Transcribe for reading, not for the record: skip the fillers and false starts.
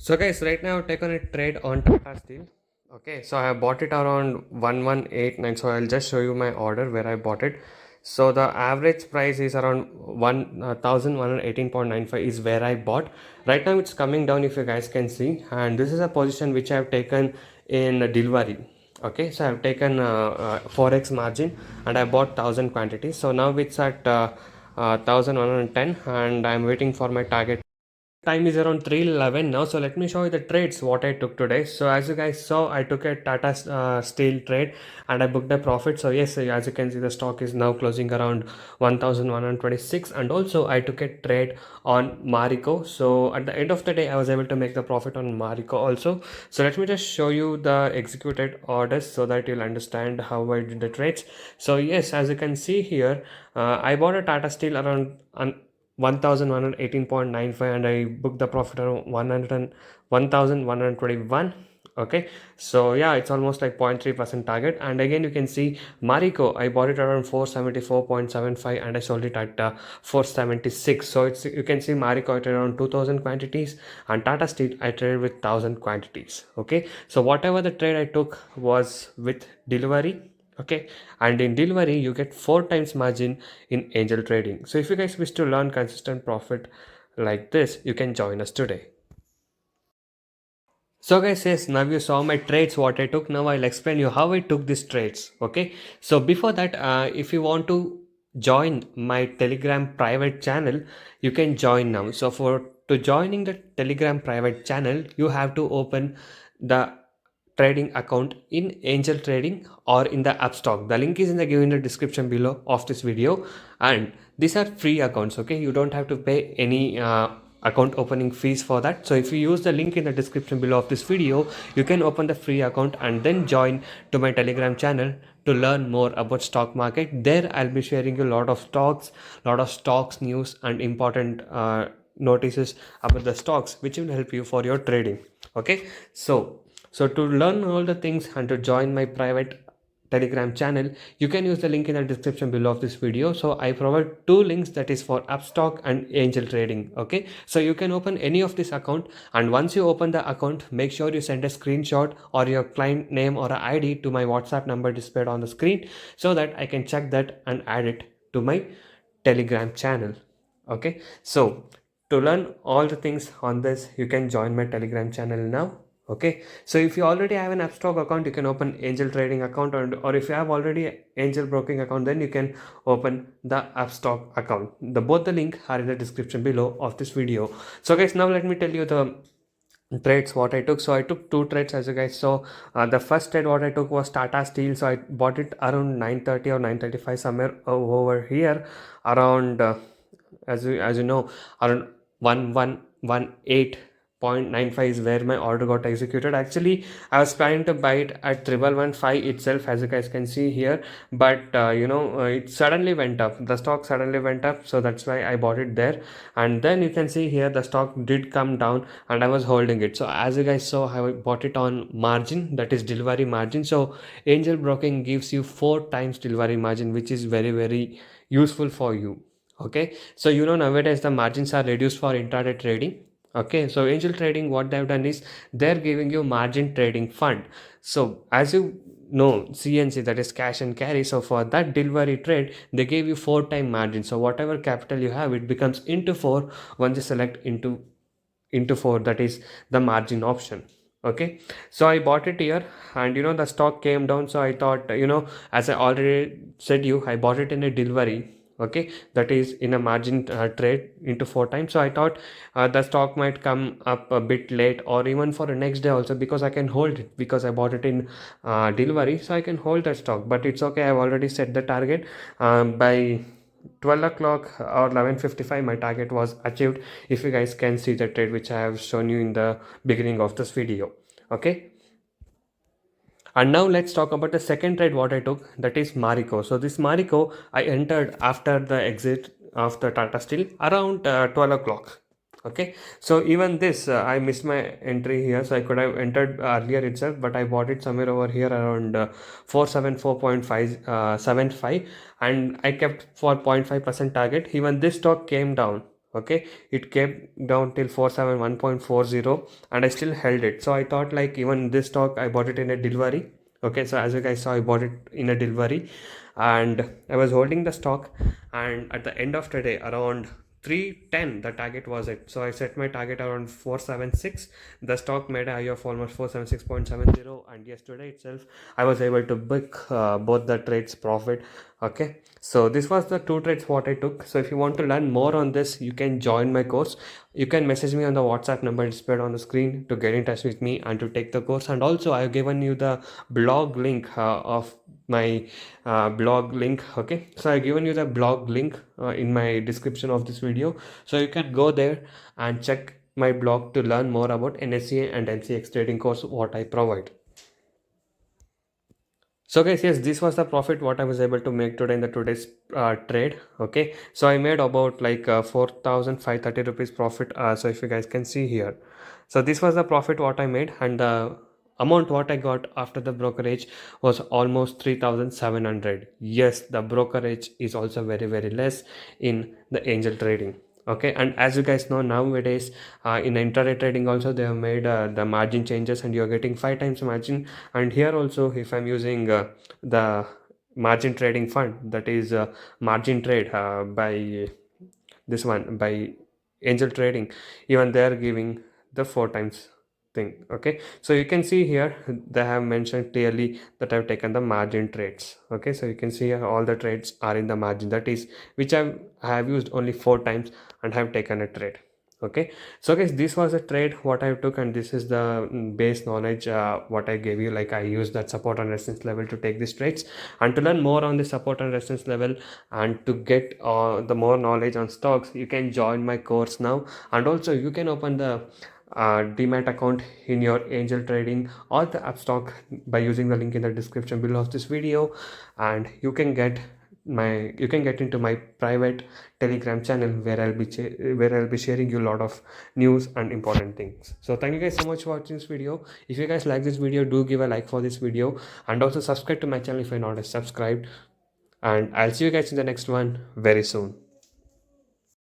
So guys, right now I've taken a trade on Tata Steel. Okay, so I have bought it around 1189. So I'll just show you my order where I bought it. So the average price is around 1118.95 is where I bought. Right now it's coming down if you guys can see, and this is a position which I have taken in delivery. Okay, so I've taken forex margin and I bought 1000 quantities. So now it's at 1110 and I'm waiting for my target. Time is around 3:11 now, so let me show you the trades what I took today. So as you guys saw, I took a Tata Steel trade and I booked a profit. So yes, as you can see, the stock is now closing around 1126, and also I took a trade on Marico. So at the end of the day, I was able to make the profit on Marico also. So let me just show you the executed orders so that you'll understand how I did the trades. So yes, as you can see here, I bought a Tata Steel around 1118.95 and I booked the profit around 1121. Okay, so yeah, it's almost like 0.3% target. And again, you can see Marico, I bought it around 474.75 and I sold it at 476. So it's, you can see Marico at around 2000 quantities and Tata Steel I traded with 1000 quantities. Okay, so whatever the trade I took was with delivery. Okay, and in delivery you get 4 times margin in angel trading. So if you guys wish to learn consistent profit like this, you can join us today. So guys, yes, now you saw my trades what I took. Now I'll explain you how I took these trades. Okay, so before that, if you want to join my Telegram private channel, you can join now. So for to joining the Telegram private channel, you have to open the trading account in Angel Trading or in the Upstock. The link is in the given in the description below of this video, and these are free accounts. Okay, you don't have to pay any account opening fees for that. So if you use the link in the description below of this video, you can open the free account and then join to my Telegram channel to learn more about stock market. There I'll be sharing you a lot of stocks news and important notices about the stocks which will help you for your trading. Okay, so to learn all the things and to join my private Telegram channel, you can use the link in the description below of this video. So I provide two links, that is for Upstock and Angel Trading. Okay, so you can open any of this account, and once you open the account, make sure you send a screenshot or your client name or a ID to my WhatsApp number displayed on the screen so that I can check that and add it to my Telegram channel. Okay, so to learn all the things on this, you can join my Telegram channel now. Okay, so if you already have an Upstock account, you can open Angel Trading account, or if you have already Angel Broking account, then you can open the Upstock account. Both the link are in the description below of this video. So guys, now let me tell you the trades what I took. So I took two trades, as you guys saw. The first trade what I took was Tata Steel. So I bought it around 9:30 or 9:35, somewhere over here, around as you know, around 1118.95 is where my order got executed. Actually, I was planning to buy it at 1115 itself, as you guys can see here, but it suddenly went up. The stock suddenly went up, so that's why I bought it there. And then you can see here the stock did come down and I was holding it. So as you guys saw, I bought it on margin, that is delivery margin. So Angel Broking gives you 4 times delivery margin, which is very very useful for you. Okay, so nowadays the margins are reduced for intraday trading. Okay, so Angel Trading, what they've done is they're giving you margin trading fund. So as you know, CNC, that is cash and carry, so for that delivery trade they gave you 4 time margin. So whatever capital you have, it becomes into 4 once you select into 4, that is the margin option. Okay, so I bought it here, and the stock came down. So I thought, as I already said you, I bought it in a delivery. Okay, that is in a margin trade into 4 times. So I thought the stock might come up a bit late, or even for the next day also, because I can hold it, because I bought it in delivery, so I can hold that stock. But it's okay, I've already set the target. By 12 o'clock or 11:55 my target was achieved, if you guys can see the trade which I have shown you in the beginning of this video. Okay, and now let's talk about the second trade what I took, that is Marico. So this Marico I entered after the exit of the Tata Steel around 12 o'clock. Okay, so even this I missed my entry here, so I could have entered earlier itself, but I bought it somewhere over here around 474.575, and I kept for 0.5% target. Even this stock came down. Okay, it came down till 471.40 and I still held it. So I thought like even this stock I bought it in a delivery. Okay, so as you guys saw, I bought it in a delivery and I was holding the stock, and at the end of the day around 310 the target was it. So I set my target around 476. The stock made a high of almost 476.70, and yesterday itself I was able to book both the trades profit. Okay, so this was the two trades what I took. So if you want to learn more on this, you can join my course. You can message me on the WhatsApp number displayed on the screen to get in touch with me and to take the course. And also I have given you the blog link of my blog link. Okay, so I've given you the blog link in my description of this video, so you can go there and check my blog to learn more about NSE and NCX trading course what I provide. So guys, yes, this was the profit what I was able to make today in the today's trade. Okay, so I made about like 4,530 rupees profit. So if you guys can see here, so this was the profit what I made, and the amount what I got after the brokerage was almost 3,700. Yes, the brokerage is also very less in the angel trading. Okay, and as you guys know, nowadays in intraday trading also they have made the margin changes, and you're getting 5 times margin. And here also, if I'm using the margin trading fund, that is margin trade by this one by angel trading, even they are giving the 4 times thing. Okay, so you can see here they have mentioned clearly that I've taken the margin trades. Okay, so you can see here all the trades are in the margin, that is which I have used only 4 times and have taken a trade. Okay, so guys, this was a trade what I took, and this is the base knowledge what I gave you. Like I use that support and resistance level to take these trades, and to learn more on the support and resistance level and to get the more knowledge on stocks, you can join my course now. And also you can open the demat account in your angel trading or the Upstock by using the link in the description below of this video, and you can get into my private Telegram channel where I'll be sharing you a lot of news and important things. So thank you guys so much for watching this video. If you guys like this video, do give a like for this video, and also subscribe to my channel if you're not subscribed, and I'll see you guys in the next one very soon.